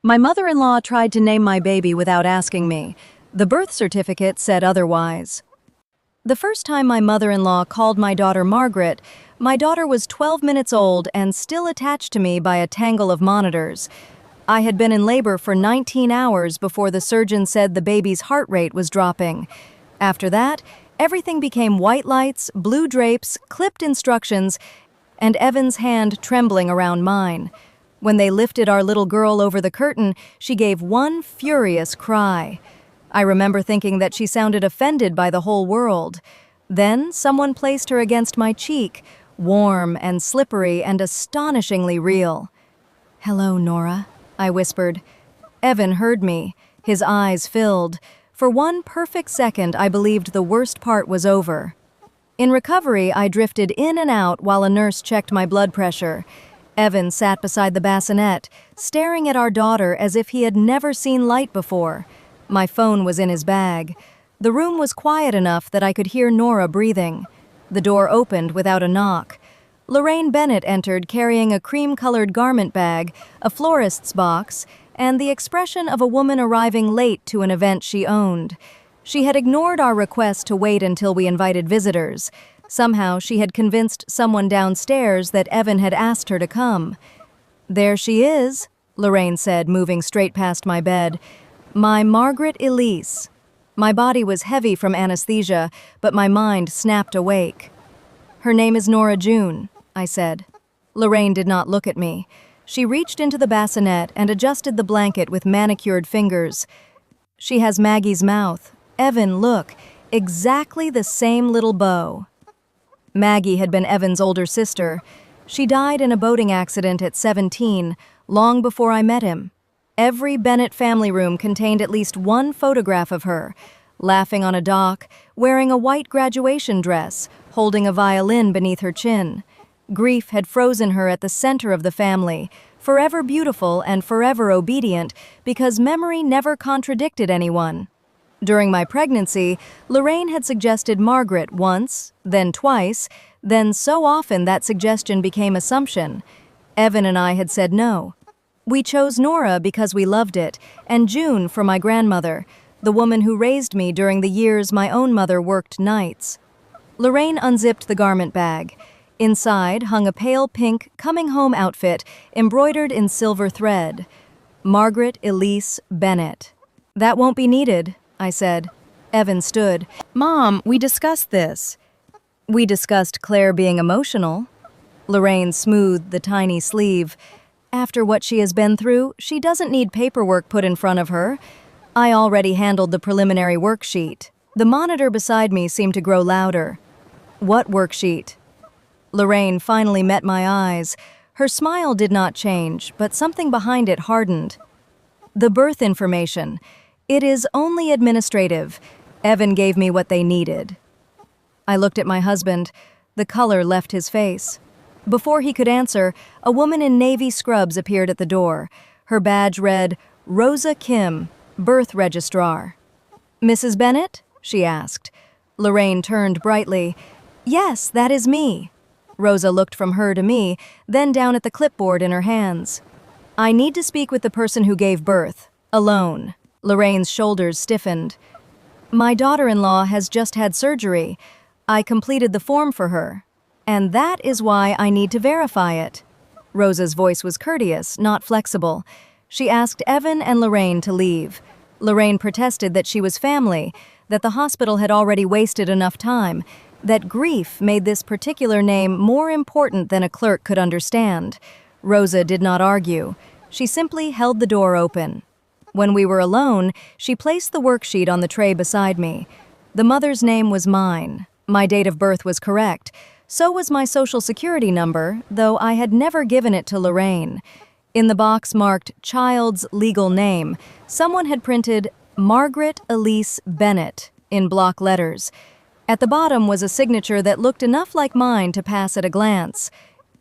My mother-in-law tried to name my baby without asking me. The birth certificate said otherwise. The first time my mother-in-law called my daughter Margaret, my daughter was 12 minutes old and still attached to me by a tangle of monitors. I had been in labor for 19 hours before the surgeon said the baby's heart rate was dropping. After that, everything became white lights, blue drapes, clipped instructions, and Evan's hand trembling around mine. When they lifted our little girl over the curtain, she gave one furious cry. I remember thinking that she sounded offended by the whole world. Then someone placed her against my cheek, warm and slippery and astonishingly real. "Hello, Nora," I whispered. Evan heard me. His eyes filled. For one perfect second, I believed the worst part was over. In recovery, I drifted in and out while a nurse checked my blood pressure. Evan sat beside the bassinet, staring at our daughter as if he had never seen light before. My phone was in his bag. The room was quiet enough that I could hear Nora breathing. The door opened without a knock. Lorraine Bennett entered carrying a cream-colored garment bag, a florist's box, and the expression of a woman arriving late to an event she owned. She had ignored our request to wait until we invited visitors. Somehow, she had convinced someone downstairs that Evan had asked her to come. "There she is," Lorraine said, moving straight past my bed. "My Margaret Elise." My body was heavy from anesthesia, but my mind snapped awake. "Her name is Nora June," I said. Lorraine did not look at me. She reached into the bassinet and adjusted the blanket with manicured fingers. "She has Maggie's mouth. Evan, look, exactly the same little bow." Maggie had been Evan's older sister. She died in a boating accident at 17, long before I met him. Every Bennett family room contained at least one photograph of her, laughing on a dock, wearing a white graduation dress, holding a violin beneath her chin. Grief had frozen her at the center of the family, forever beautiful and forever obedient, because memory never contradicted anyone. During my pregnancy, Lorraine had suggested Margaret once, then twice, then so often that suggestion became assumption. Evan and I had said no. We chose Nora because we loved it, and June for my grandmother, the woman who raised me during the years my own mother worked nights. Lorraine unzipped the garment bag. Inside hung a pale pink coming-home outfit embroidered in silver thread. Margaret Elise Bennett. "That won't be needed," I said. Evan stood. "Mom, we discussed this." "We discussed Claire being emotional." Lorraine smoothed the tiny sleeve. "After what she has been through, she doesn't need paperwork put in front of her. I already handled the preliminary worksheet." The monitor beside me seemed to grow louder. "What worksheet?" Lorraine finally met my eyes. Her smile did not change, but something behind it hardened. "The birth information. It is only administrative. Evan gave me what they needed." I looked at my husband. The color left his face. Before he could answer, a woman in navy scrubs appeared at the door. Her badge read, "Rosa Kim, Birth Registrar." "Mrs. Bennett?" she asked. Lorraine turned brightly. "Yes, that is me." Rosa looked from her to me, then down at the clipboard in her hands. "I need to speak with the person who gave birth. Alone." Lorraine's shoulders stiffened. "My daughter-in-law has just had surgery. I completed the form for her. And that is why I need to verify it." Rosa's voice was courteous, not flexible. She asked Evan and Lorraine to leave. Lorraine protested that she was family, that the hospital had already wasted enough time, that grief made this particular name more important than a clerk could understand. Rosa did not argue. She simply held the door open. When we were alone, she placed the worksheet on the tray beside me. The mother's name was mine. My date of birth was correct. So was my social security number, though I had never given it to Lorraine. In the box marked "Child's Legal Name," someone had printed "Margaret Elise Bennett" in block letters. At the bottom was a signature that looked enough like mine to pass at a glance.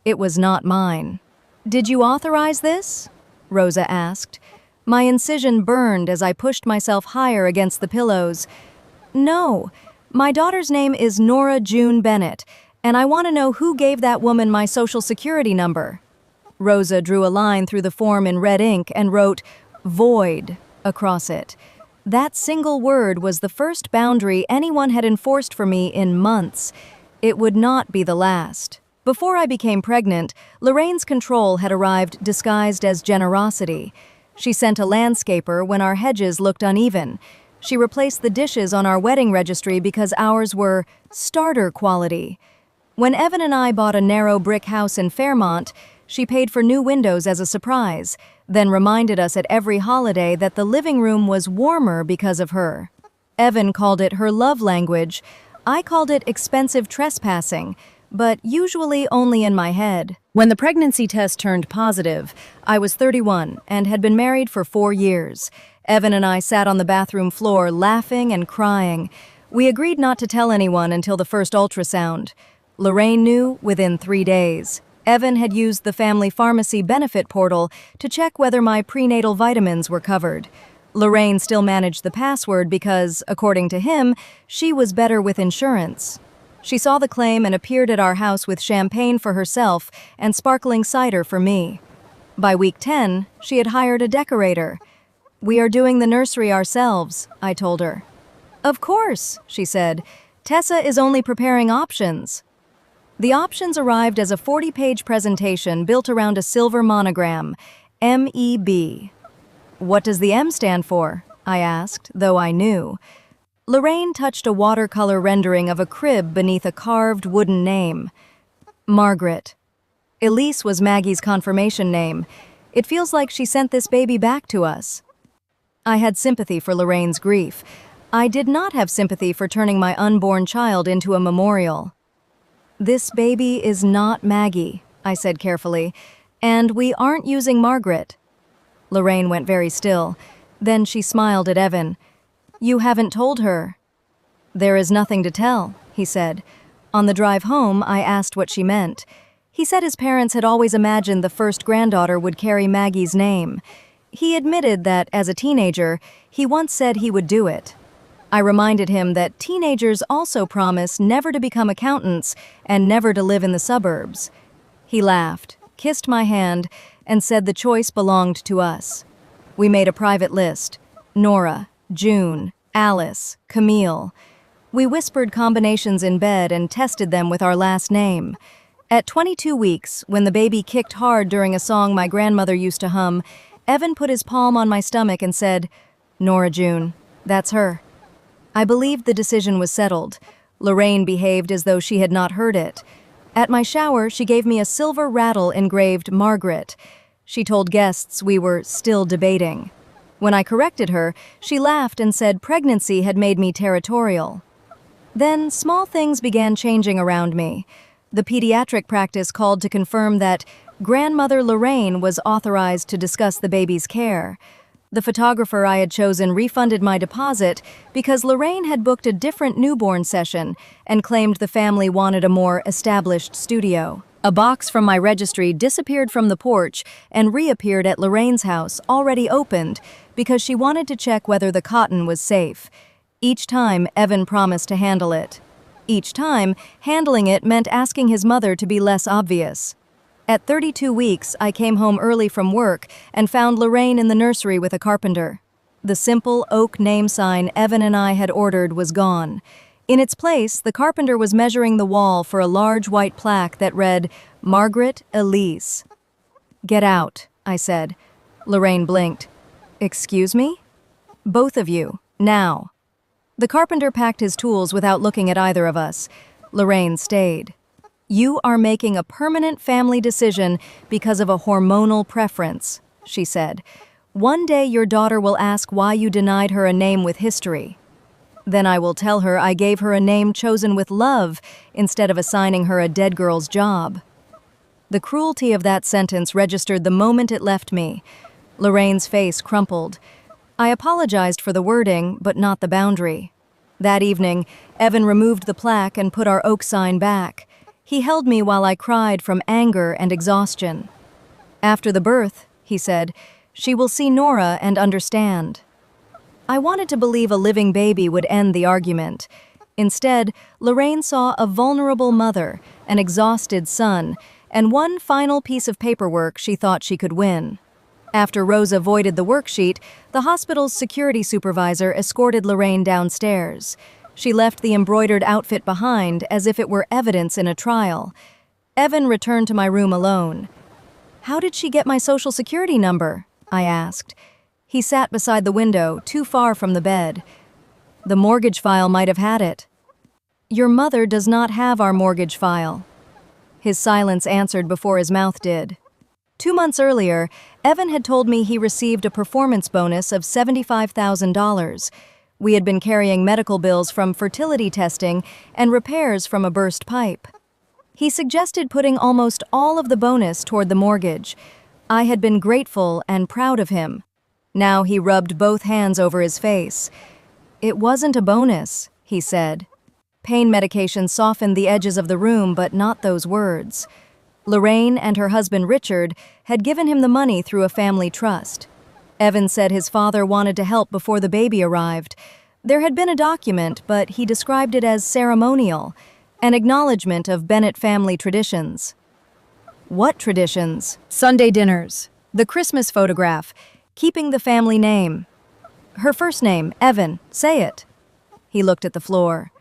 It was not mine. "Did you authorize this?" Rosa asked. My incision burned as I pushed myself higher against the pillows. "No, my daughter's name is Nora June Bennett, and I want to know who gave that woman my social security number." Rosa drew a line through the form in red ink and wrote, void across it. That single word was the first boundary anyone had enforced for me in months. It would not be the last. Before I became pregnant, Lorraine's control had arrived disguised as generosity. She sent a landscaper when our hedges looked uneven. She replaced the dishes on our wedding registry because ours were starter quality. When Evan and I bought a narrow brick house in Fairmont, she paid for new windows as a surprise, then reminded us at every holiday that the living room was warmer because of her. Evan called it her love language. I called it expensive trespassing, but usually only in my head. When the pregnancy test turned positive, I was 31 and had been married for 4 years. Evan and I sat on the bathroom floor laughing and crying. We agreed not to tell anyone until the first ultrasound. Lorraine knew within 3 days. Evan had used the family pharmacy benefit portal to check whether my prenatal vitamins were covered. Lorraine still managed the password because, according to him, she was better with insurance. She saw the claim and appeared at our house with champagne for herself and sparkling cider for me. By week 10, she had hired a decorator. "We are doing the nursery ourselves," I told her. "Of course," she said. "Tessa is only preparing options." The options arrived as a 40-page presentation built around a silver monogram, MEB. "What does the M stand for?" I asked, though I knew. Lorraine touched a watercolor rendering of a crib beneath a carved wooden name. Margaret. Elise was Maggie's confirmation name. It feels like she sent this baby back to us. I had sympathy for Lorraine's grief. I did not have sympathy for turning my unborn child into a memorial. "This baby is not Maggie," I said carefully, "and we aren't using Margaret." Lorraine went very still. Then she smiled at Evan. "You haven't told her." "There is nothing to tell," he said. On the drive home, I asked what she meant. He said his parents had always imagined the first granddaughter would carry Maggie's name. He admitted that, as a teenager, he once said he would do it. I reminded him that teenagers also promise never to become accountants and never to live in the suburbs. He laughed, kissed my hand, and said the choice belonged to us. We made a private list: Nora, June, Alice, Camille. We whispered combinations in bed and tested them with our last name. At 22 weeks, when the baby kicked hard during a song my grandmother used to hum, Evan put his palm on my stomach and said, "Nora June, that's her." I believed the decision was settled. Lorraine behaved as though she had not heard it. At my shower, she gave me a silver rattle engraved Margaret. She told guests we were still debating. When I corrected her, she laughed and said pregnancy had made me territorial. Then small things began changing around me. The pediatric practice called to confirm that grandmother Lorraine was authorized to discuss the baby's care. The photographer I had chosen refunded my deposit because Lorraine had booked a different newborn session and claimed the family wanted a more established studio. A box from my registry disappeared from the porch and reappeared at Lorraine's house, already opened, because she wanted to check whether the cotton was safe. Each time, Evan promised to handle it. Each time, handling it meant asking his mother to be less obvious. At 32 weeks, I came home early from work and found Lorraine in the nursery with a carpenter. The simple oak name sign Evan and I had ordered was gone. In its place, the carpenter was measuring the wall for a large white plaque that read, "Margaret Elise." "Get out," I said. Lorraine blinked. "Excuse me?" "Both of you, now." The carpenter packed his tools without looking at either of us. Lorraine stayed. "You are making a permanent family decision because of a hormonal preference," she said. "One day your daughter will ask why you denied her a name with history. Then I will tell her I gave her a name chosen with love instead of assigning her a dead girl's job." The cruelty of that sentence registered the moment it left me. Lorraine's face crumpled. I apologized for the wording, but not the boundary. That evening, Evan removed the plaque and put our oak sign back. He held me while I cried from anger and exhaustion. "After the birth," he said, "she will see Nora and understand." I wanted to believe a living baby would end the argument. Instead, Lorraine saw a vulnerable mother, an exhausted son, and one final piece of paperwork she thought she could win. After Rosa voided the worksheet, the hospital's security supervisor escorted Lorraine downstairs. She left the embroidered outfit behind as if it were evidence in a trial. Evan returned to my room alone. "How did she get my social security number?" I asked. He sat beside the window, too far from the bed. "The mortgage file might have had it." "Your mother does not have our mortgage file." His silence answered before his mouth did. 2 months earlier, Evan had told me he received a performance bonus of $75,000. We had been carrying medical bills from fertility testing and repairs from a burst pipe. He suggested putting almost all of the bonus toward the mortgage. I had been grateful and proud of him. Now he rubbed both hands over his face. "It wasn't a bonus," he said. Pain medication softened the edges of the room, but not those words. Lorraine and her husband Richard had given him the money through a family trust. Evan said his father wanted to help before the baby arrived. There had been a document, but he described it as ceremonial, an acknowledgement of Bennett family traditions. "What traditions?" "Sunday dinners, the Christmas photograph, keeping the family name." "Her first name, Evan, say it." He looked at the floor.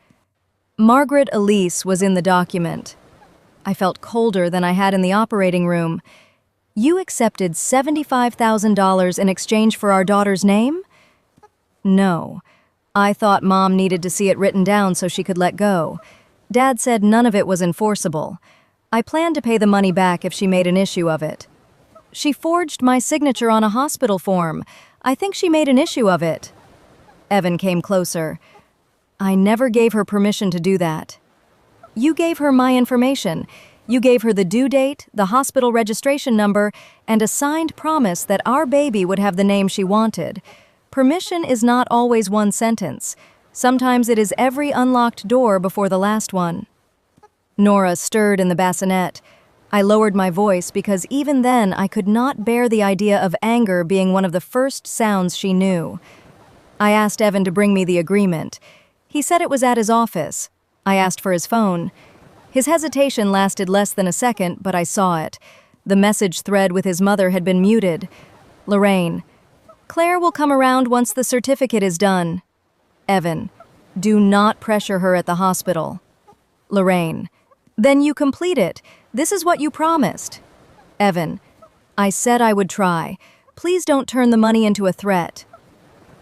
Margaret Elise was in the document. I felt colder than I had in the operating room. "You accepted $75,000 in exchange for our daughter's name?" "No. I thought Mom needed to see it written down so she could let go. Dad said none of it was enforceable. I planned to pay the money back if she made an issue of it." "She forged my signature on a hospital form. I think she made an issue of it." Evan came closer. "I never gave her permission to do that." "You gave her my information. You gave her the due date, the hospital registration number, and a signed promise that our baby would have the name she wanted. Permission is not always one sentence. Sometimes it is every unlocked door before the last one." Nora stirred in the bassinet. I lowered my voice because even then I could not bear the idea of anger being one of the first sounds she knew. I asked Evan to bring me the agreement. He said it was at his office. I asked for his phone. His hesitation lasted less than a second, but I saw it. The message thread with his mother had been muted. Lorraine: "Claire will come around once the certificate is done." Evan: "Do not pressure her at the hospital." Lorraine: "Then you complete it. This is what you promised." Evan: "I said I would try. Please don't turn the money into a threat."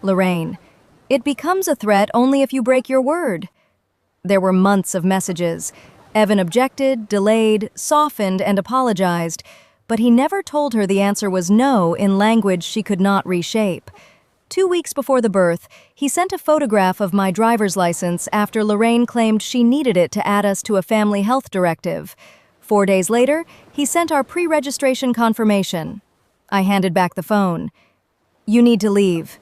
Lorraine: "It becomes a threat only if you break your word." There were months of messages. Evan objected, delayed, softened, and apologized, but he never told her the answer was no in language she could not reshape. 2 weeks before the birth, he sent a photograph of my driver's license after Lorraine claimed she needed it to add us to a family health directive. 4 days later, he sent our pre-registration confirmation. I handed back the phone. "You need to leave."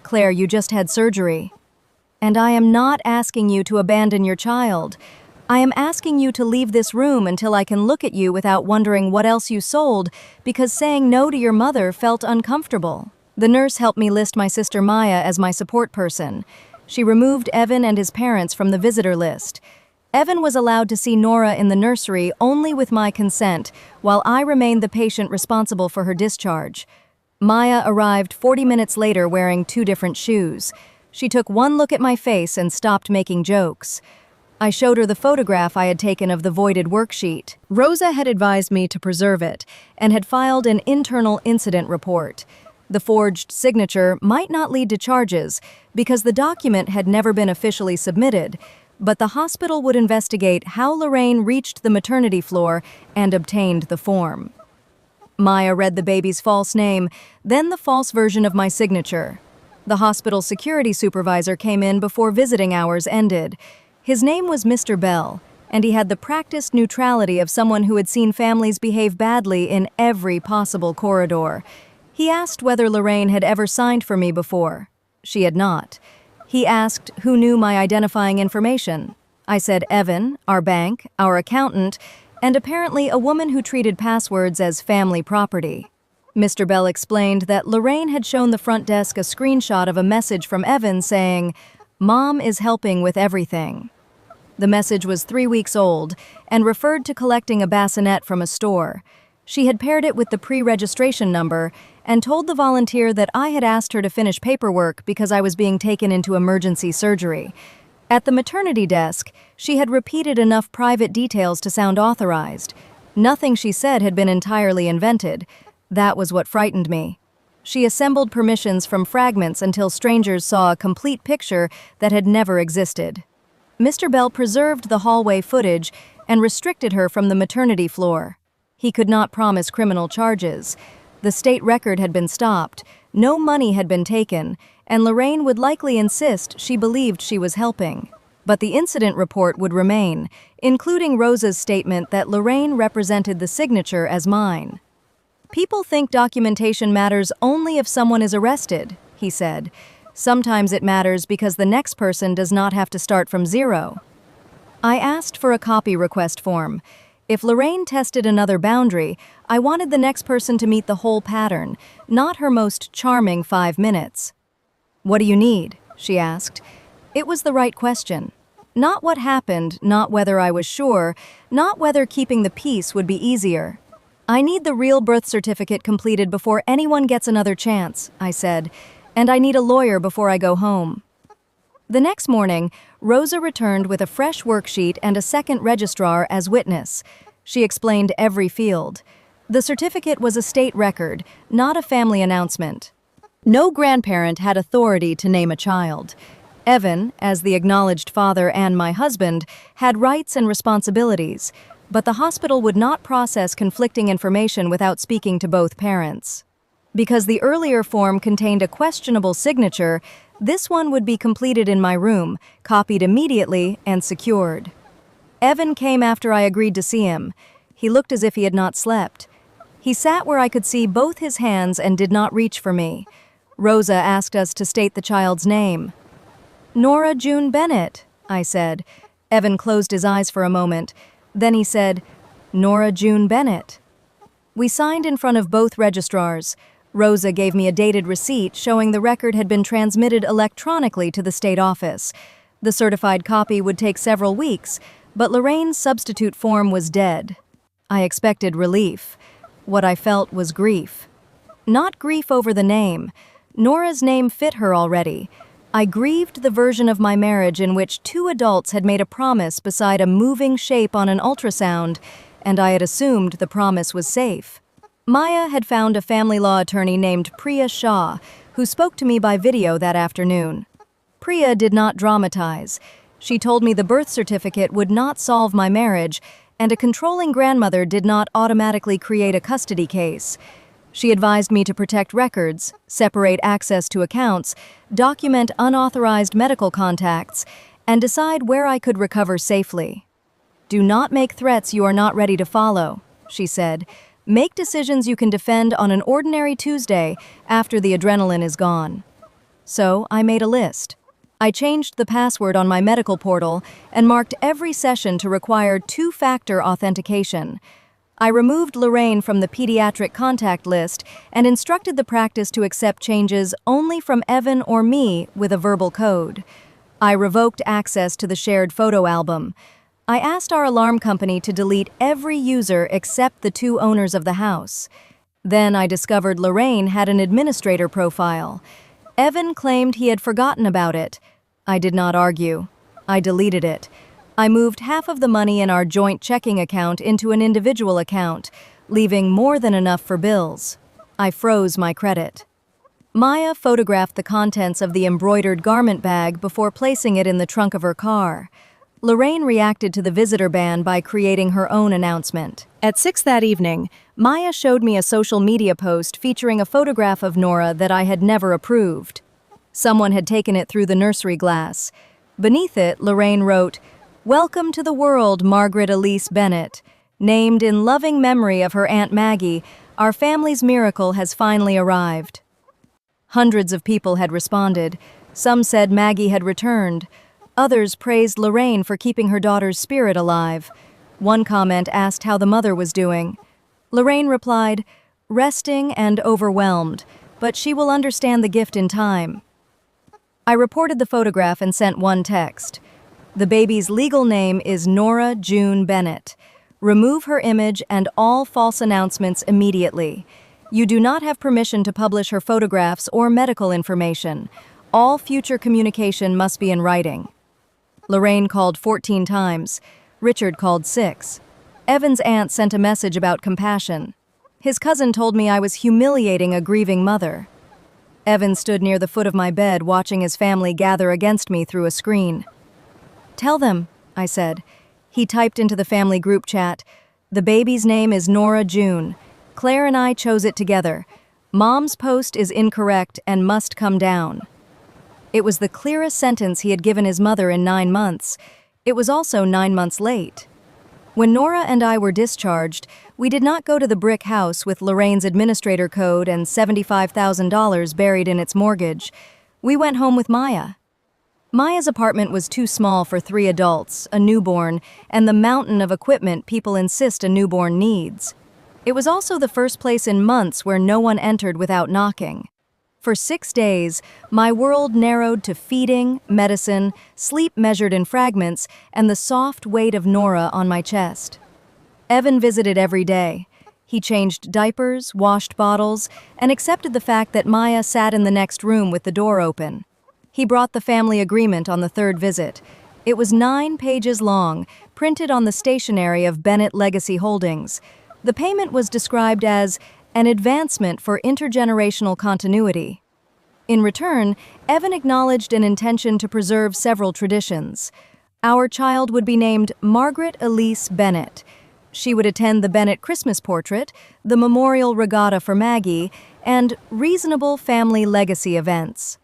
"Claire, you just had surgery." "And I am not asking you to abandon your child. I am asking you to leave this room until I can look at you without wondering what else you sold because saying no to your mother felt uncomfortable." The nurse helped me list my sister Maya as my support person. She removed Evan and his parents from the visitor list. Evan was allowed to see Nora in the nursery only with my consent, while I remained the patient responsible for her discharge. Maya arrived 40 minutes later wearing 2 different shoes. She took one look at my face and stopped making jokes. I showed her the photograph I had taken of the voided worksheet. Rosa had advised me to preserve it and had filed an internal incident report. The forged signature might not lead to charges because the document had never been officially submitted, but the hospital would investigate how Lorraine reached the maternity floor and obtained the form. Maya read the baby's false name, then the false version of my signature. The hospital security supervisor came in before visiting hours ended. His name was Mr. Bell, and he had the practiced neutrality of someone who had seen families behave badly in every possible corridor. He asked whether Lorraine had ever signed for me before. She had not. He asked who knew my identifying information. I said Evan, our bank, our accountant, and apparently a woman who treated passwords as family property. Mr. Bell explained that Lorraine had shown the front desk a screenshot of a message from Evan saying, "Mom is helping with everything." The message was 3 weeks old and referred to collecting a bassinet from a store. She had paired it with the pre-registration number and told the volunteer that I had asked her to finish paperwork because I was being taken into emergency surgery. At the maternity desk, she had repeated enough private details to sound authorized. Nothing she said had been entirely invented. That was what frightened me. She assembled permissions from fragments until strangers saw a complete picture that had never existed. Mr. Bell preserved the hallway footage and restricted her from the maternity floor. He could not promise criminal charges. The state record had been stopped, no money had been taken, and Lorraine would likely insist she believed she was helping. But the incident report would remain, including Rosa's statement that Lorraine represented the signature as mine. "People think documentation matters only if someone is arrested," he said. "Sometimes it matters because the next person does not have to start from zero." I asked for a copy request form. If Lorraine tested another boundary, I wanted the next person to meet the whole pattern, not her most charming 5 minutes. "What do you need?" she asked. It was the right question. Not what happened, not whether I was sure, not whether keeping the peace would be easier. "I need the real birth certificate completed before anyone gets another chance," I said, "and I need a lawyer before I go home." The next morning, Rosa returned with a fresh worksheet and a second registrar as witness. She explained every field. The certificate was a state record, not a family announcement. No grandparent had authority to name a child. Evan, as the acknowledged father and my husband, had rights and responsibilities, but the hospital would not process conflicting information without speaking to both parents. Because the earlier form contained a questionable signature, this one would be completed in my room, copied immediately, and secured. Evan came after I agreed to see him. He looked as if he had not slept. He sat where I could see both his hands and did not reach for me. Rosa asked us to state the child's name. "Nora June Bennett," I said. Evan closed his eyes for a moment. Then he said, "Nora June Bennett." We signed in front of both registrars. Rosa gave me a dated receipt showing the record had been transmitted electronically to the state office. The certified copy would take several weeks, but Lorraine's substitute form was dead. I expected relief. What I felt was grief. Not grief over the name. Nora's name fit her already. I grieved the version of my marriage in which two adults had made a promise beside a moving shape on an ultrasound, and I had assumed the promise was safe. Maya had found a family law attorney named Priya Shah, who spoke to me by video that afternoon. Priya did not dramatize. She told me the birth certificate would not solve my marriage, and a controlling grandmother did not automatically create a custody case. She advised me to protect records, separate access to accounts, document unauthorized medical contacts, and decide where I could recover safely. "Do not make threats you are not ready to follow," she said. "Make decisions you can defend on an ordinary Tuesday after the adrenaline is gone." So I made a list. I changed the password on my medical portal and marked every session to require two-factor authentication. I removed Lorraine from the pediatric contact list and instructed the practice to accept changes only from Evan or me with a verbal code. I revoked access to the shared photo album. I asked our alarm company to delete every user except the two owners of the house. Then I discovered Lorraine had an administrator profile. Evan claimed he had forgotten about it. I did not argue. I deleted it. I moved half of the money in our joint checking account into an individual account, leaving more than enough for bills. I froze my credit. Maya photographed the contents of the embroidered garment bag before placing it in the trunk of her car. Lorraine reacted to the visitor ban by creating her own announcement. At 6 that evening, Maya showed me a social media post featuring a photograph of Nora that I had never approved. Someone had taken it through the nursery glass. Beneath it, Lorraine wrote, "Welcome to the world, Margaret Elise Bennett. Named in loving memory of her Aunt Maggie, our family's miracle has finally arrived." Hundreds of people had responded. Some said Maggie had returned. Others praised Lorraine for keeping her daughter's spirit alive. One comment asked how the mother was doing. Lorraine replied, "Resting and overwhelmed, but she will understand the gift in time." I reported the photograph and sent one text. "The baby's legal name is Nora June Bennett. Remove her image and all false announcements immediately. You do not have permission to publish her photographs or medical information. All future communication must be in writing. Lorraine called 14 times. Richard called 6. Evan's aunt sent a message about compassion. His cousin told me I was humiliating a grieving mother. Evan stood near the foot of my bed watching his family gather against me through a screen. "Tell them," I said. He typed into the family group chat, "The baby's name is Nora June. Claire and I chose it together. Mom's post is incorrect and must come down." It was the clearest sentence he had given his mother in 9 months. It was also 9 months late. When Nora and I were discharged, we did not go to the brick house with Lorraine's administrator code and $75,000 buried in its mortgage. We went home with Maya. Maya's apartment was too small for 3 adults, a newborn, and the mountain of equipment people insist a newborn needs. It was also the first place in months where no one entered without knocking. For 6 days, my world narrowed to feeding, medicine, sleep measured in fragments, and the soft weight of Nora on my chest. Evan visited every day. He changed diapers, washed bottles, and accepted the fact that Maya sat in the next room with the door open. He brought the family agreement on the 3rd visit. It was 9 pages long, printed on the stationery of Bennett Legacy Holdings. The payment was described as an advancement for intergenerational continuity. In return, Evan acknowledged an intention to preserve several traditions. Our child would be named Margaret Elise Bennett. She would attend the Bennett Christmas portrait, the memorial regatta for Maggie, and reasonable family legacy events.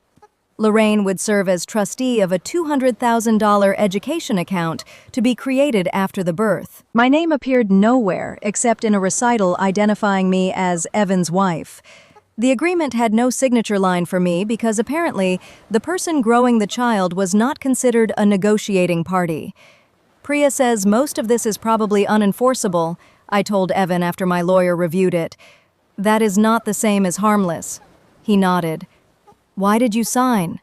Lorraine would serve as trustee of a $200,000 education account to be created after the birth. My name appeared nowhere except in a recital identifying me as Evan's wife. The agreement had no signature line for me because apparently the person growing the child was not considered a negotiating party. "Priya says most of this is probably unenforceable," I told Evan after my lawyer reviewed it. "That is not the same as harmless." He nodded. "Why did you sign?"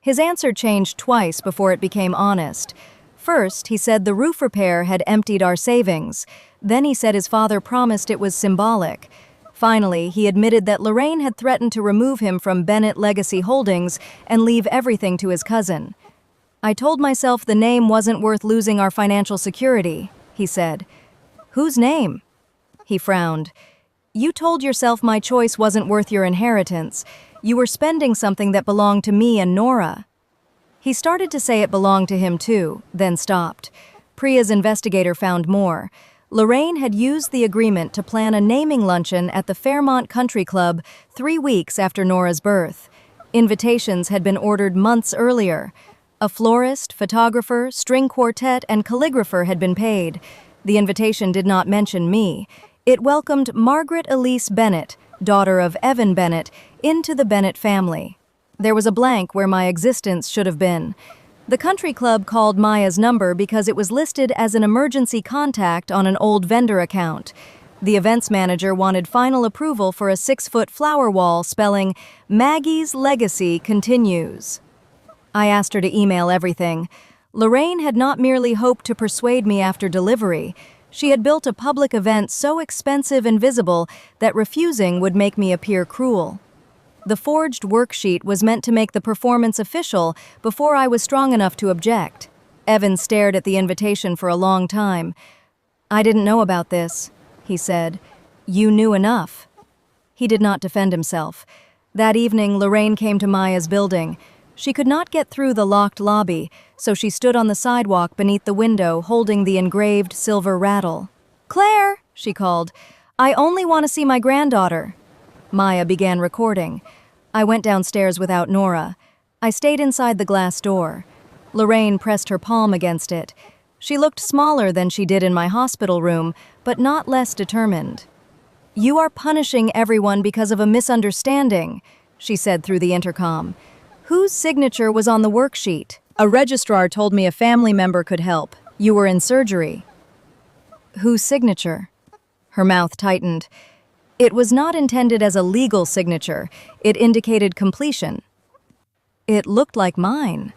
His answer changed twice before it became honest. First, he said the roof repair had emptied our savings. Then he said his father promised it was symbolic. Finally, he admitted that Lorraine had threatened to remove him from Bennett Legacy Holdings and leave everything to his cousin. "I told myself the name wasn't worth losing our financial security," he said. "Whose name?" He frowned. "You told yourself my choice wasn't worth your inheritance. You were spending something that belonged to me and Nora." He started to say it belonged to him too, then stopped. Priya's investigator found more. Lorraine had used the agreement to plan a naming luncheon at the Fairmont Country Club 3 weeks after Nora's birth. Invitations had been ordered months earlier. A florist, photographer, string quartet, and calligrapher had been paid. The invitation did not mention me. It welcomed Margaret Elise Bennett, daughter of Evan Bennett, into the Bennett family. There was a blank where my existence should have been. The country club called Maya's number because it was listed as an emergency contact on an old vendor account. The events manager wanted final approval for a 6-foot flower wall spelling, "Maggie's Legacy Continues." I asked her to email everything. Lorraine had not merely hoped to persuade me after delivery. She had built a public event so expensive and visible that refusing would make me appear cruel. The forged worksheet was meant to make the performance official before I was strong enough to object. Evan stared at the invitation for a long time. "I didn't know about this," he said. "You knew enough." He did not defend himself. That evening, Lorraine came to Maya's building. She could not get through the locked lobby, so she stood on the sidewalk beneath the window holding the engraved silver rattle. "Claire," she called, "I only want to see my granddaughter." Maya began recording. I went downstairs without Nora. I stayed inside the glass door. Lorraine pressed her palm against it. She looked smaller than she did in my hospital room, but not less determined. "You are punishing everyone because of a misunderstanding," she said through the intercom. "Whose signature was on the worksheet?" "A registrar told me a family member could help. You were in surgery." "Whose signature?" Her mouth tightened. "It was not intended as a legal signature. It indicated completion." "It looked like mine."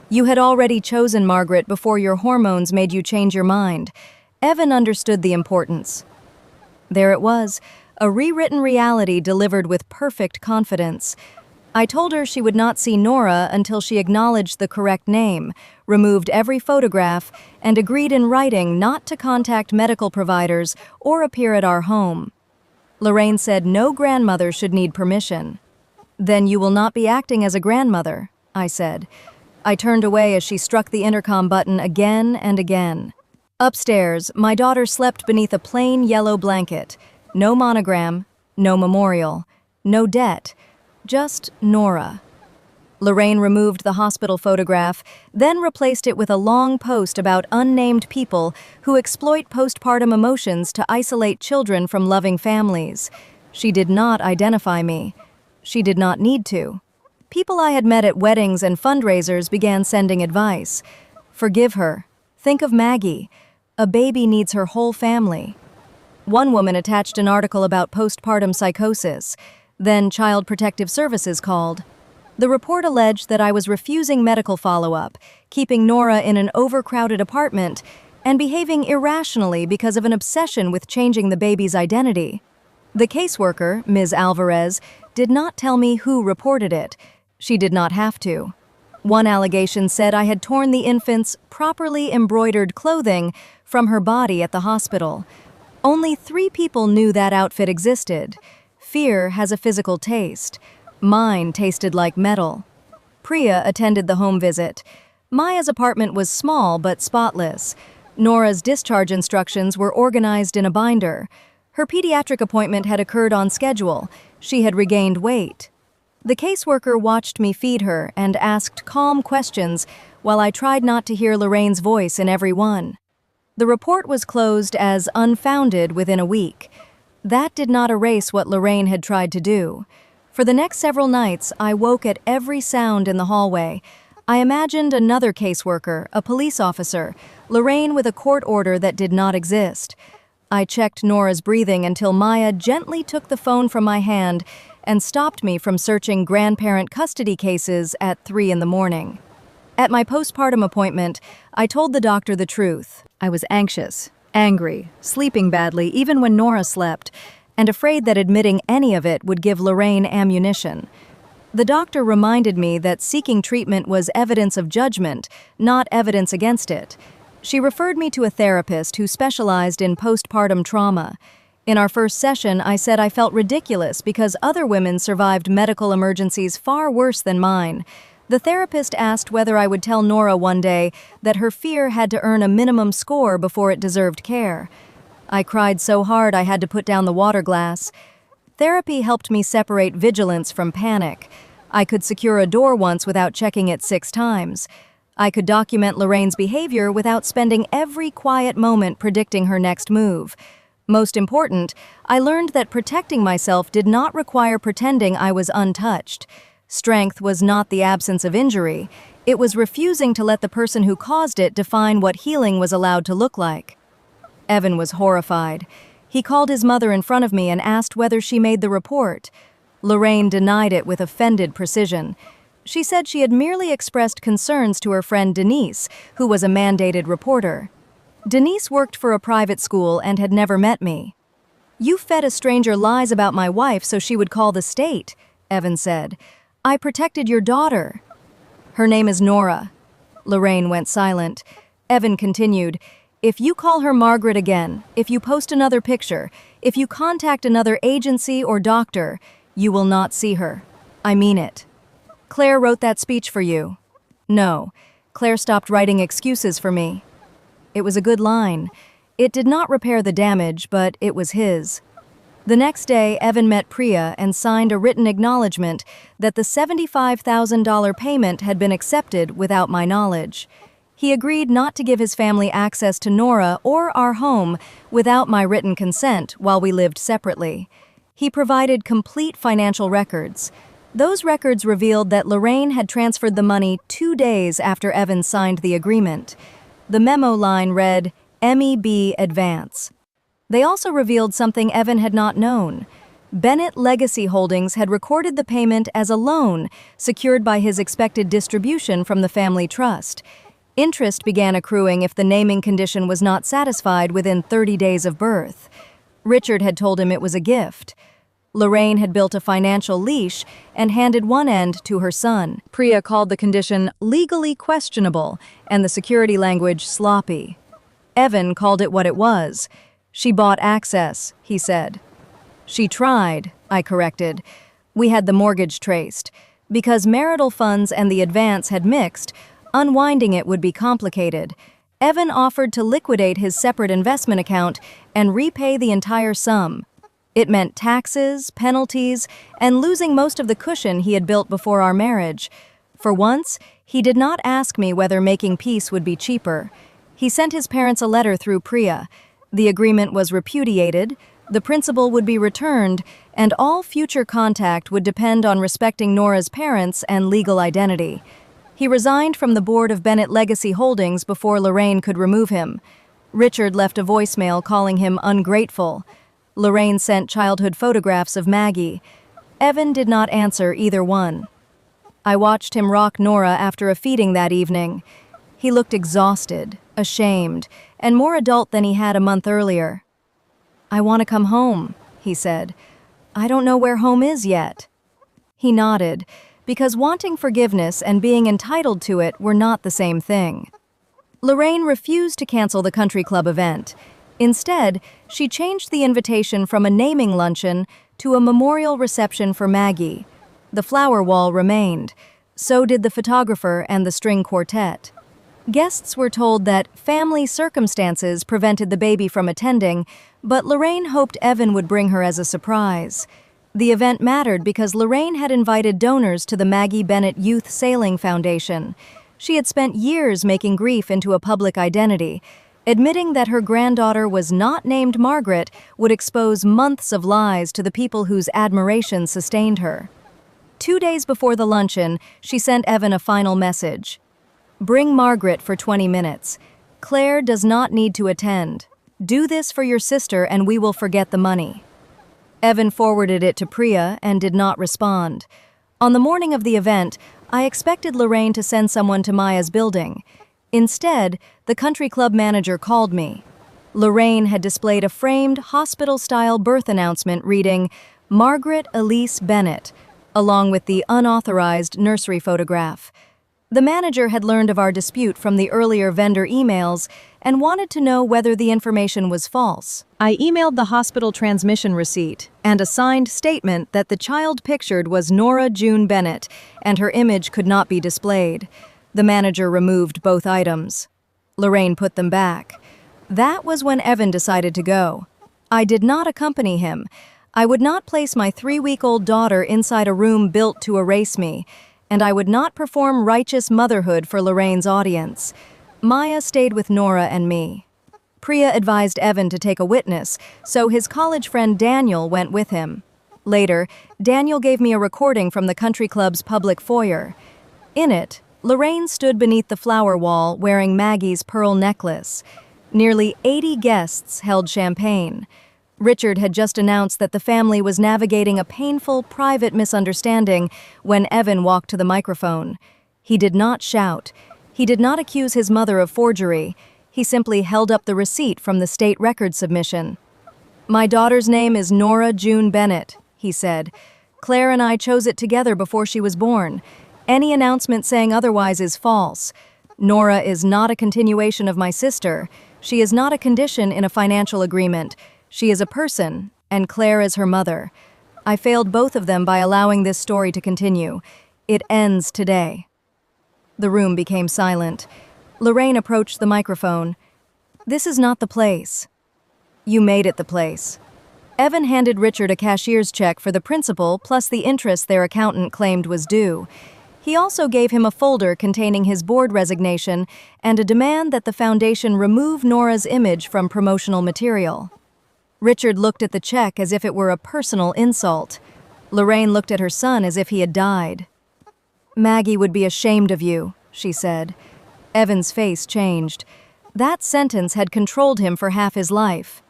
"You had already chosen Margaret before your hormones made you change your mind. Evan understood the importance. There it was, a rewritten reality delivered with perfect confidence. I told her she would not see Nora until she acknowledged the correct name, removed every photograph, and agreed in writing not to contact medical providers or appear at our home. Lorraine said no grandmother should need permission. "Then you will not be acting as a grandmother," I said. I turned away as she struck the intercom button again and again. Upstairs, my daughter slept beneath a plain yellow blanket. No monogram, no memorial, no debt, just Nora. Lorraine removed the hospital photograph, then replaced it with a long post about unnamed people who exploit postpartum emotions to isolate children from loving families. She did not identify me. She did not need to. People I had met at weddings and fundraisers began sending advice. Forgive her. Think of Maggie. A baby needs her whole family. One woman attached an article about postpartum psychosis. Then Child Protective Services called. The report alleged that I was refusing medical follow-up, keeping Nora in an overcrowded apartment, and behaving irrationally because of an obsession with changing the baby's identity. The caseworker, Ms. Alvarez, did not tell me who reported it. She did not have to. One allegation said I had torn the infant's properly embroidered clothing from her body at the hospital. Only 3 people knew that outfit existed. Fear has a physical taste. Mine tasted like metal. Priya attended the home visit. Maya's apartment was small but spotless. Nora's discharge instructions were organized in a binder. Her pediatric appointment had occurred on schedule. She had regained weight. The caseworker watched me feed her and asked calm questions while I tried not to hear Lorraine's voice in every one. The report was closed as unfounded within a week. That did not erase what Lorraine had tried to do. For the next several nights, I woke at every sound in the hallway. I imagined another caseworker, a police officer, Lorraine with a court order that did not exist. I checked Nora's breathing until Maya gently took the phone from my hand and stopped me from searching grandparent custody cases at 3 in the morning. At my postpartum appointment, I told the doctor the truth. I was anxious, angry, sleeping badly even when Nora slept, and afraid that admitting any of it would give Lorraine ammunition. The doctor reminded me that seeking treatment was evidence of judgment, not evidence against it. She referred me to a therapist who specialized in postpartum trauma. In our first session, I said I felt ridiculous because other women survived medical emergencies far worse than mine. The therapist asked whether I would tell Nora one day that her fear had to earn a minimum score before it deserved care. I cried so hard I had to put down the water glass. Therapy helped me separate vigilance from panic. I could secure a door once without checking it 6 times. I could document Lorraine's behavior without spending every quiet moment predicting her next move. Most important, I learned that protecting myself did not require pretending I was untouched. Strength was not the absence of injury. It was refusing to let the person who caused it define what healing was allowed to look like. Evan was horrified. He called his mother in front of me and asked whether she made the report. Lorraine denied it with offended precision. She said she had merely expressed concerns to her friend Denise, who was a mandated reporter. Denise worked for a private school and had never met me. "You fed a stranger lies about my wife so she would call the state," Evan said. "I protected your daughter." "Her name is Nora." Lorraine went silent. Evan continued, "If you call her Margaret again, if you post another picture, if you contact another agency or doctor, you will not see her. I mean it." "Claire wrote that speech for you." "No, Claire stopped writing excuses for me." It was a good line. It did not repair the damage, but it was his. The next day, Evan met Priya and signed a written acknowledgement that the $75,000 payment had been accepted without my knowledge. He agreed not to give his family access to Nora or our home without my written consent while we lived separately. He provided complete financial records. Those records revealed that Lorraine had transferred the money 2 days after Evan signed the agreement. The memo line read, "Me.The Advance." They also revealed something Evan had not known. Bennett Legacy Holdings had recorded the payment as a loan secured by his expected distribution from the family trust. Interest began accruing if the naming condition was not satisfied within 30 days of birth. Richard had told him it was a gift. Lorraine had built a financial leash and handed one end to her son. Priya called the condition legally questionable and the security language sloppy. Evan called it what it was. She bought access, he said. She tried, I corrected. We had the mortgage traced. Because marital funds and the advance had mixed, unwinding it would be complicated. Evan offered to liquidate his separate investment account and repay the entire sum. It meant taxes, penalties, and losing most of the cushion he had built before our marriage. For once, he did not ask me whether making peace would be cheaper. He sent his parents a letter through Priya. The agreement was repudiated, the principal would be returned, and all future contact would depend on respecting Nora's parents and legal identity. He resigned from the board of Bennett Legacy Holdings before Lorraine could remove him. Richard left a voicemail calling him ungrateful. Lorraine sent childhood photographs of Maggie. Evan did not answer either one. I watched him rock Nora after a feeding that evening. He looked exhausted, ashamed, and more adult than he had a month earlier. "I want to come home," he said. "I don't know where home is yet." He nodded, because wanting forgiveness and being entitled to it were not the same thing. Lorraine refused to cancel the country club event. Instead, she changed the invitation from a naming luncheon to a memorial reception for Maggie. The flower wall remained. So did the photographer and the string quartet. Guests were told that family circumstances prevented the baby from attending, but Lorraine hoped Evan would bring her as a surprise. The event mattered because Lorraine had invited donors to the Maggie Bennett Youth Sailing Foundation. She had spent years making grief into a public identity. Admitting that her granddaughter was not named Margaret would expose months of lies to the people whose admiration sustained her. 2 days before the luncheon, she sent Evan a final message. "Bring Margaret for 20 minutes. Claire does not need to attend. Do this for your sister and we will forget the money." Evan forwarded it to Priya and did not respond. On the morning of the event, I expected Lorraine to send someone to Maya's building. Instead, the country club manager called me. Lorraine had displayed a framed, hospital-style birth announcement reading, "Margaret Elise Bennett," along with the unauthorized nursery photograph. The manager had learned of our dispute from the earlier vendor emails and wanted to know whether the information was false. I emailed the hospital transmission receipt and a signed statement that the child pictured was Nora June Bennett and her image could not be displayed. The manager removed both items. Lorraine put them back. That was when Evan decided to go. I did not accompany him. I would not place my 3-week-old daughter inside a room built to erase me, and I would not perform righteous motherhood for Lorraine's audience. Maya stayed with Nora and me. Priya advised Evan to take a witness, so his college friend Daniel went with him. Later, Daniel gave me a recording from the country club's public foyer. In it, Lorraine stood beneath the flower wall wearing Maggie's pearl necklace. Nearly 80 guests held champagne. Richard had just announced that the family was navigating a painful, private misunderstanding when Evan walked to the microphone. He did not shout. He did not accuse his mother of forgery. He simply held up the receipt from the state record submission. "My daughter's name is Nora June Bennett," he said. "Claire and I chose it together before she was born. Any announcement saying otherwise is false. Nora is not a continuation of my sister. She is not a condition in a financial agreement. She is a person, and Claire is her mother. I failed both of them by allowing this story to continue. It ends today." The room became silent. Lorraine approached the microphone. "This is not the place." "You made it the place." Evan handed Richard a cashier's check for the principal plus the interest their accountant claimed was due. He also gave him a folder containing his board resignation and a demand that the foundation remove Nora's image from promotional material. Richard looked at the check as if it were a personal insult. Lorraine looked at her son as if he had died. "Maggie would be ashamed of you," she said. Evan's face changed. That sentence had controlled him for half his life.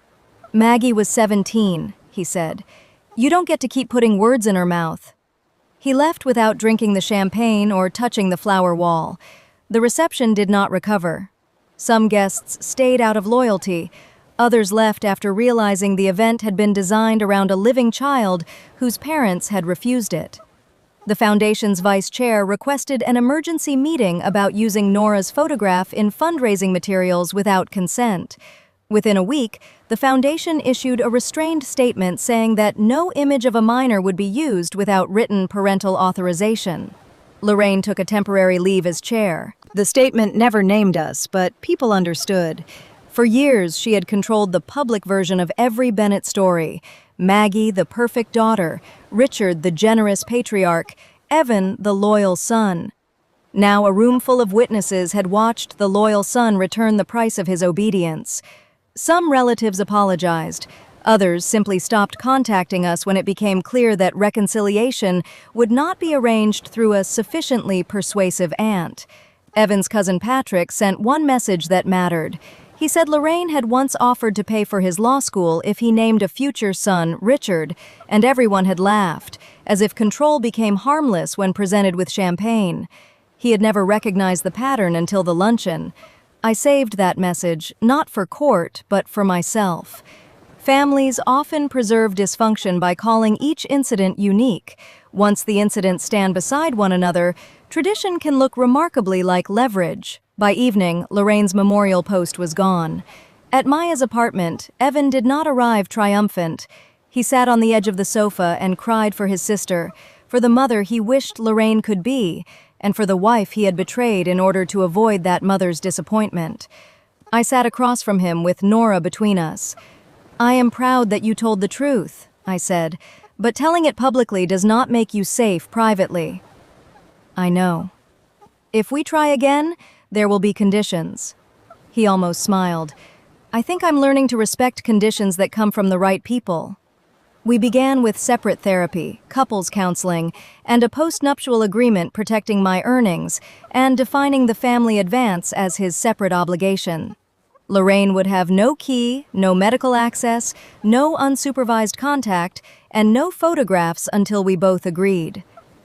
"Maggie was 17, he said. "You don't get to keep putting words in her mouth." He left without drinking the champagne or touching the flower wall. The reception did not recover. Some guests stayed out of loyalty. Others left after realizing the event had been designed around a living child whose parents had refused it. The foundation's vice chair requested an emergency meeting about using Nora's photograph in fundraising materials without consent. Within a week, the foundation issued a restrained statement saying that no image of a minor would be used without written parental authorization. Lorraine took a temporary leave as chair. The statement never named us, but people understood. For years, she had controlled the public version of every Bennett story. Maggie, the perfect daughter; Richard, the generous patriarch; Evan, the loyal son. Now a room full of witnesses had watched the loyal son return the price of his obedience. Some relatives apologized. Others simply stopped contacting us when it became clear that reconciliation would not be arranged through a sufficiently persuasive aunt. Evan's cousin Patrick sent one message that mattered. He said Lorraine had once offered to pay for his law school if he named a future son Richard, and everyone had laughed, as if control became harmless when presented with champagne. He had never recognized the pattern until the luncheon. I saved that message, not for court, but for myself. Families often preserve dysfunction by calling each incident unique. Once the incidents stand beside one another, tradition can look remarkably like leverage. By evening, Lorraine's memorial post was gone. At Maya's apartment, Evan did not arrive triumphant. He sat on the edge of the sofa and cried for his sister, for the mother he wished Lorraine could be, and for the wife he had betrayed in order to avoid that mother's disappointment. I sat across from him with Nora between us. "I am proud that you told the truth," I said, "but telling it publicly does not make you safe privately." "I know. If we try again, there will be conditions." He almost smiled. "I think I'm learning to respect conditions that come from the right people." We began with separate therapy, couples counseling, and a postnuptial agreement protecting my earnings and defining the family advance as his separate obligation. Lorraine would have no key, no medical access, no unsupervised contact, and no photographs until we both agreed.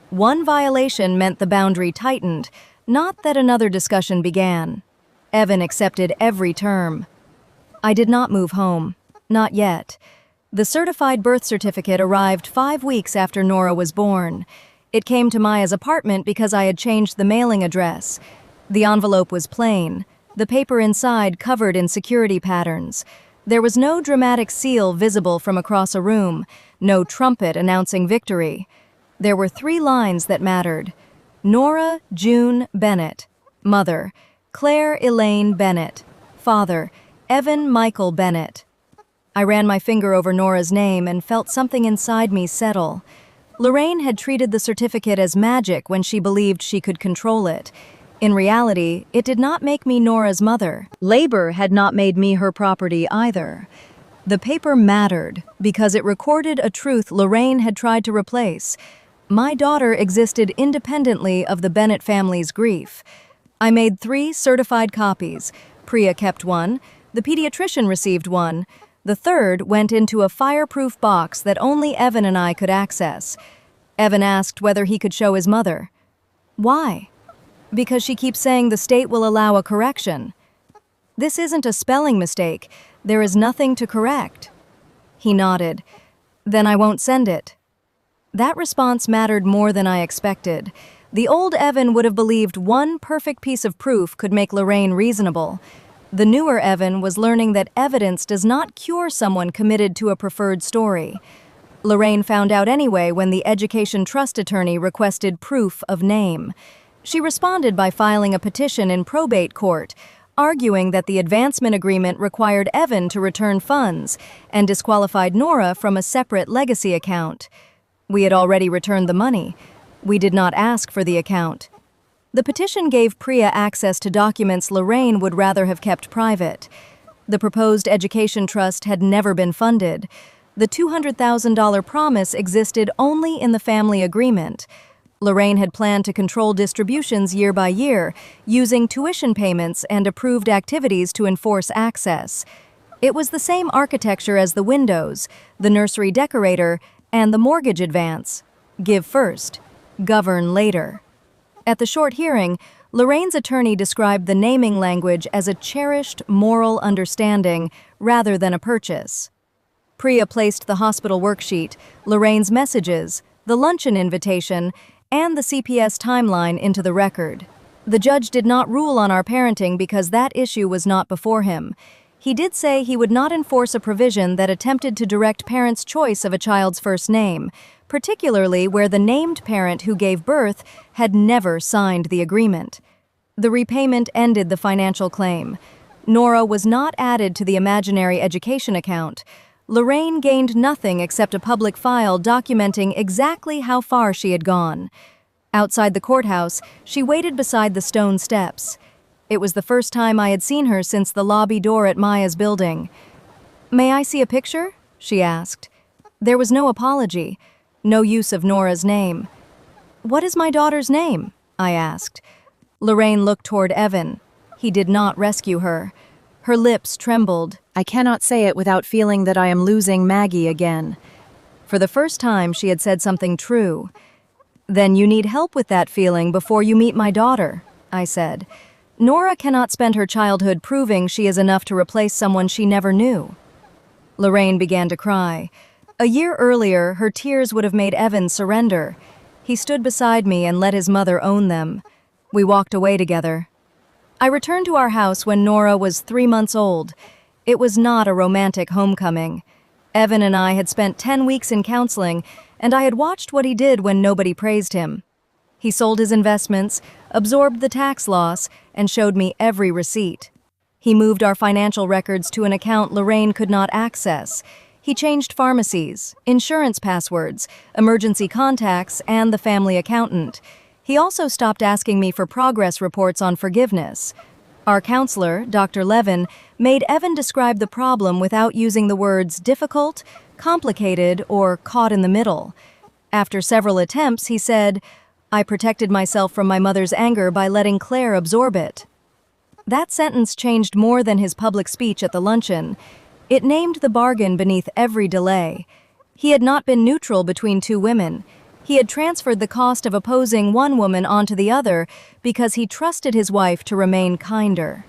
One violation meant the boundary tightened, not that another discussion began. Evan accepted every term. I did not move home. Not yet. The certified birth certificate arrived 5 weeks after Nora was born. It came to Maya's apartment because I had changed the mailing address. The envelope was plain, the paper inside covered in security patterns. There was no dramatic seal visible from across a room, no trumpet announcing victory. There were 3 lines that mattered. Nora June Bennett. Mother, Claire Elaine Bennett. Father, Evan Michael Bennett. I ran my finger over Nora's name and felt something inside me settle. Lorraine had treated the certificate as magic when she believed she could control it. In reality, it did not make me Nora's mother. Labor had not made me her property either. The paper mattered because it recorded a truth Lorraine had tried to replace. My daughter existed independently of the Bennett family's grief. I made 3 certified copies. Priya kept one, the pediatrician received one, the third went into a fireproof box that only Evan and I could access. Evan asked whether he could show his mother. Why? Because she keeps saying the state will allow a correction. This isn't a spelling mistake. There is nothing to correct. He nodded. Then I won't send it. That response mattered more than I expected. The old Evan would have believed one perfect piece of proof could make Lorraine reasonable. The newer Evan was learning that evidence does not cure someone committed to a preferred story. Lorraine found out anyway when the education trust attorney requested proof of name. She responded by filing a petition in probate court, arguing that the advancement agreement required Evan to return funds and disqualified Nora from a separate legacy account. We had already returned the money. We did not ask for the account. The petition gave Priya access to documents Lorraine would rather have kept private. The proposed education trust had never been funded. The $200,000 promise existed only in the family agreement. Lorraine had planned to control distributions year by year, using tuition payments and approved activities to enforce access. It was the same architecture as the windows, the nursery decorator, and the mortgage advance. Give first, govern later. At the short hearing, Lorraine's attorney described the naming language as a cherished moral understanding rather than a purchase. Priya placed the hospital worksheet, Lorraine's messages, the luncheon invitation, and the CPS timeline into the record. The judge did not rule on our parenting because that issue was not before him. He did say he would not enforce a provision that attempted to direct parents' choice of a child's first name, particularly where the named parent who gave birth had never signed the agreement. The repayment ended the financial claim. Nora was not added to the imaginary education account. Lorraine gained nothing except a public file documenting exactly how far she had gone. Outside the courthouse, she waited beside the stone steps. It was the first time I had seen her since the lobby door at Maya's building. "May I see a picture?" she asked. There was no apology, no use of Nora's name. "What is my daughter's name?" I asked. Lorraine looked toward Evan. He did not rescue her. Her lips trembled. "I cannot say it without feeling that I am losing Maggie again." For the first time, she had said something true. "Then you need help with that feeling before you meet my daughter," I said. "Nora cannot spend her childhood proving she is enough to replace someone she never knew." Lorraine began to cry. A year earlier, her tears would have made Evan surrender. He stood beside me and let his mother own them. We walked away together. I returned to our house when Nora was 3 months old. It was not a romantic homecoming. Evan and I had spent 10 weeks in counseling, and I had watched what he did when nobody praised him. He sold his investments, absorbed the tax loss, and showed me every receipt. He moved our financial records to an account Lorraine could not access. He changed pharmacies, insurance passwords, emergency contacts, and the family accountant. He also stopped asking me for progress reports on forgiveness. Our counselor, Dr. Levin, made Evan describe the problem without using the words difficult, complicated, or caught in the middle. After several attempts, he said, "I protected myself from my mother's anger by letting Claire absorb it." That sentence changed more than his public speech at the luncheon. It named the bargain beneath every delay. He had not been neutral between two women. He had transferred the cost of opposing one woman onto the other because he trusted his wife to remain kinder.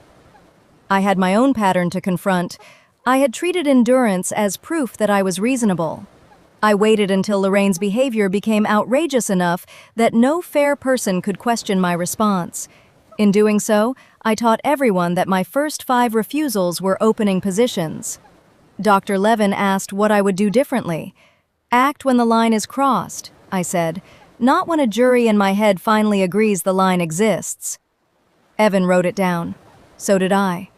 I had my own pattern to confront. I had treated endurance as proof that I was reasonable. I waited until Lorraine's behavior became outrageous enough that no fair person could question my response. In doing so, I taught everyone that my first 5 refusals were opening positions. Dr. Levin asked what I would do differently. "Act when the line is crossed," I said, "not when a jury in my head finally agrees the line exists." Evan wrote it down. So did I.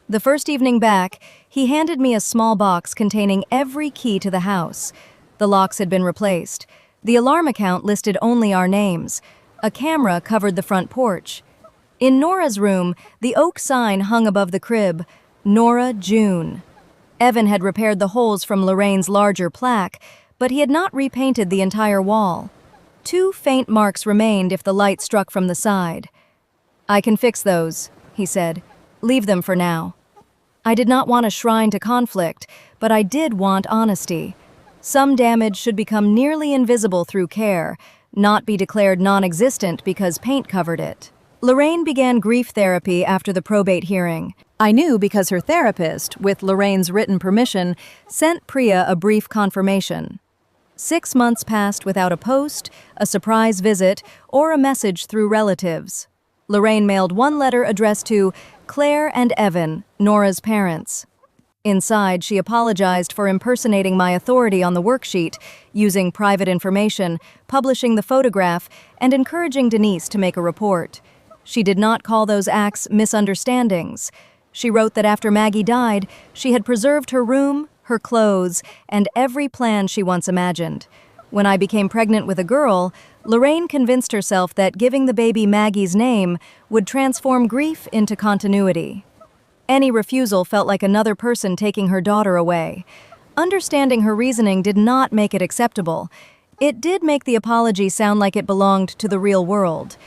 The first evening back, he handed me a small box containing every key to the house. The locks had been replaced. The alarm account listed only our names. A camera covered the front porch. In Nora's room, the oak sign hung above the crib, "Nora June." Evan had repaired the holes from Lorraine's larger plaque, but he had not repainted the entire wall. 2 faint marks remained if the light struck from the side. "I can fix those," he said. "Leave them for now." I did not want a shrine to conflict, but I did want honesty. Some damage should become nearly invisible through care, not be declared non-existent because paint covered it. Lorraine began grief therapy after the probate hearing. I knew because her therapist, with Lorraine's written permission, sent Priya a brief confirmation. 6 months passed without a post, a surprise visit, or a message through relatives. Lorraine mailed one letter addressed to Claire and Evan, Nora's parents. Inside, she apologized for impersonating my authority on the worksheet, using private information, publishing the photograph, and encouraging Denise to make a report. She did not call those acts misunderstandings. She wrote that after Maggie died, she had preserved her room, her clothes, and every plan she once imagined. When I became pregnant with a girl, Lorraine convinced herself that giving the baby Maggie's name would transform grief into continuity. Any refusal felt like another person taking her daughter away. Understanding her reasoning did not make it acceptable. It did make the apology sound like it belonged to the real world.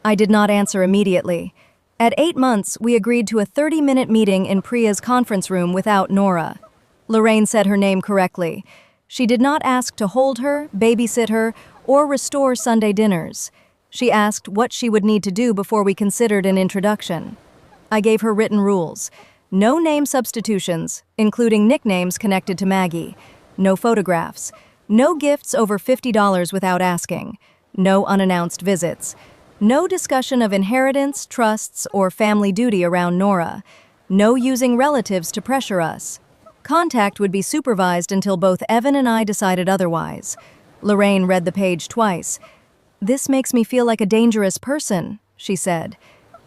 I did not answer immediately. At 8 months, we agreed to a 30-minute meeting in Priya's conference room without Nora. Lorraine said her name correctly. She did not ask to hold her, babysit her, or restore Sunday dinners. She asked what she would need to do before we considered an introduction. I gave her written rules. No name substitutions, including nicknames connected to Maggie. No photographs. No gifts over $50 without asking. No unannounced visits. No discussion of inheritance, trusts, or family duty around Nora. No using relatives to pressure us. Contact would be supervised until both Evan and I decided otherwise. Lorraine read the page twice. "This makes me feel like a dangerous person," she said.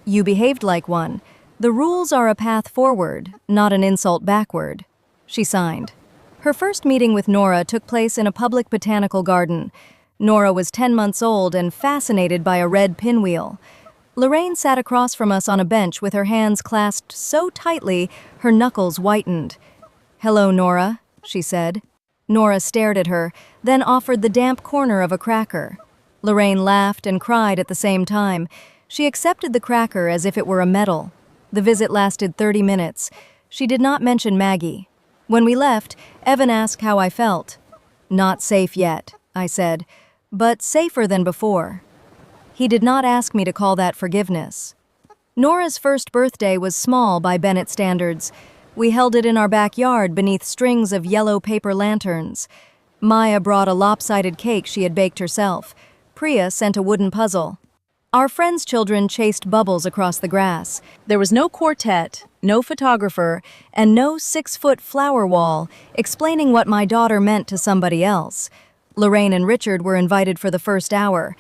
"You behaved like one. The rules are a path forward, not an insult backward." She signed. Her first meeting with Nora took place in a public botanical garden. Nora was 10 months old and fascinated by a red pinwheel. Lorraine sat across from us on a bench with her hands clasped so tightly her knuckles whitened. "Hello, Nora," she said. Nora stared at her, then offered the damp corner of a cracker. Lorraine laughed and cried at the same time. She accepted the cracker as if it were a medal. The visit lasted 30 minutes. She did not mention Maggie. When we left, Evan asked how I felt. "Not safe yet," I said, "but safer than before." He did not ask me to call that forgiveness. Nora's first birthday was small by Bennett standards. We held it in our backyard beneath strings of yellow paper lanterns. Maya brought a lopsided cake she had baked herself. Priya sent a wooden puzzle. Our friends' children chased bubbles across the grass. There was no quartet, no photographer, and no 6-foot flower wall explaining what my daughter meant to somebody else. Lorraine and Richard were invited for the first hour.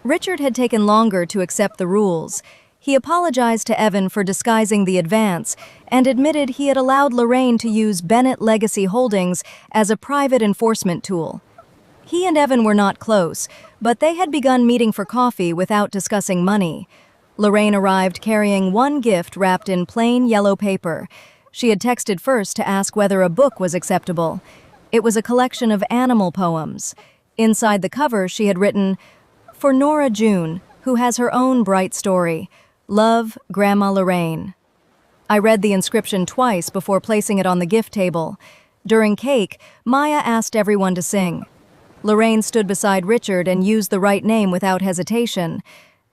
Richard had taken longer to accept the rules. He apologized to Evan for disguising the advance and admitted he had allowed Lorraine to use Bennett Legacy Holdings as a private enforcement tool. He and Evan were not close, but they had begun meeting for coffee without discussing money. Lorraine arrived carrying one gift wrapped in plain yellow paper. She had texted first to ask whether a book was acceptable. It was a collection of animal poems. Inside the cover, she had written, "For Nora June, who has her own bright story. Love, Grandma Lorraine." I read the inscription twice before placing it on the gift table. During cake, Maya asked everyone to sing. Lorraine stood beside Richard and used the right name without hesitation.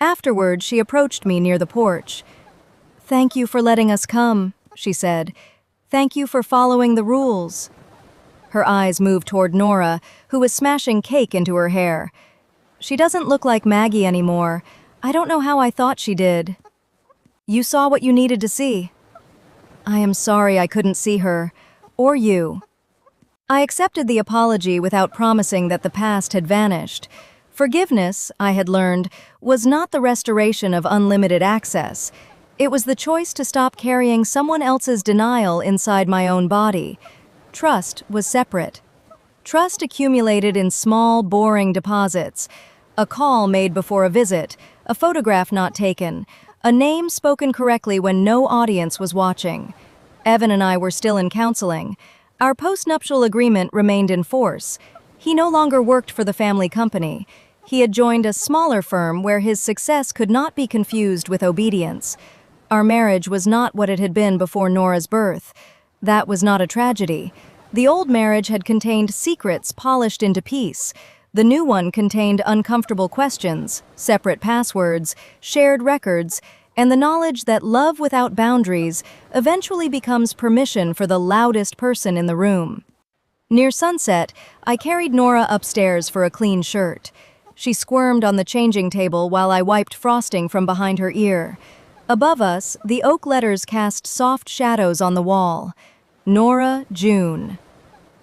Afterward, she approached me near the porch. "Thank you for letting us come," she said. "Thank you for following the rules." Her eyes moved toward Nora, who was smashing cake into her hair. "She doesn't look like Maggie anymore. I don't know how I thought she did." "You saw what you needed to see." "I am sorry I couldn't see her. Or you." I accepted the apology without promising that the past had vanished. Forgiveness, I had learned, was not the restoration of unlimited access. It was the choice to stop carrying someone else's denial inside my own body. Trust was separate. Trust accumulated in small, boring deposits. A call made before a visit, a photograph not taken, a name spoken correctly when no audience was watching. Evan and I were still in counseling. Our postnuptial agreement remained in force. He no longer worked for the family company. He had joined a smaller firm where his success could not be confused with obedience. Our marriage was not what it had been before Nora's birth. That was not a tragedy. The old marriage had contained secrets polished into peace. The new one contained uncomfortable questions, separate passwords, shared records, and the knowledge that love without boundaries eventually becomes permission for the loudest person in the room. Near sunset, I carried Nora upstairs for a clean shirt. She squirmed on the changing table while I wiped frosting from behind her ear. Above us, the oak letters cast soft shadows on the wall. Nora June.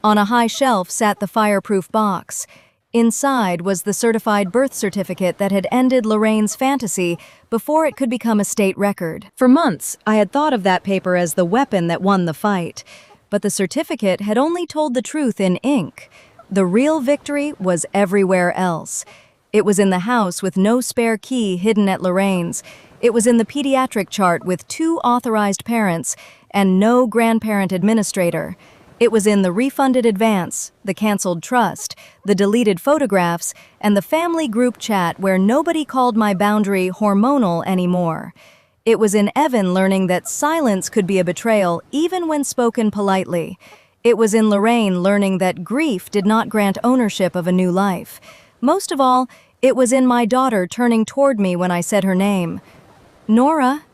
On a high shelf sat the fireproof box. Inside was the certified birth certificate that had ended Lorraine's fantasy before it could become a state record. For months, I had thought of that paper as the weapon that won the fight. But the certificate had only told the truth in ink. The real victory was everywhere else. It was in the house with no spare key hidden at Lorraine's. It was in the pediatric chart with 2 authorized parents and no grandparent administrator. It was in the refunded advance, the canceled trust, the deleted photographs, and the family group chat where nobody called my boundary hormonal anymore. It was in Evan learning that silence could be a betrayal even when spoken politely. It was in Lorraine learning that grief did not grant ownership of a new life. Most of all, It was in my daughter turning toward me when I said her name. "Nora?"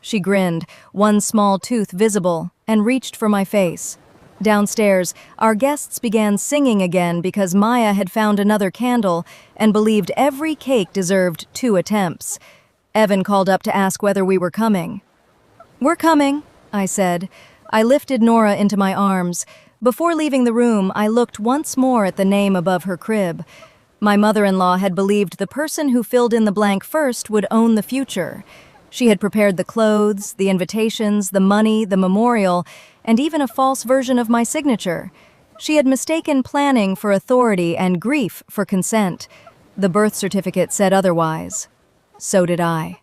She grinned, one small tooth visible, and reached for my face. Downstairs, our guests began singing again because Maya had found another candle and believed every cake deserved 2 attempts. Evan called up to ask whether we were coming. "We're coming," I said. I lifted Nora into my arms. Before leaving the room, I looked once more at the name above her crib. My mother-in-law had believed the person who filled in the blank first would own the future. She had prepared the clothes, the invitations, the money, the memorial, and even a false version of my signature. She had mistaken planning for authority and grief for consent. The birth certificate said otherwise. So did I.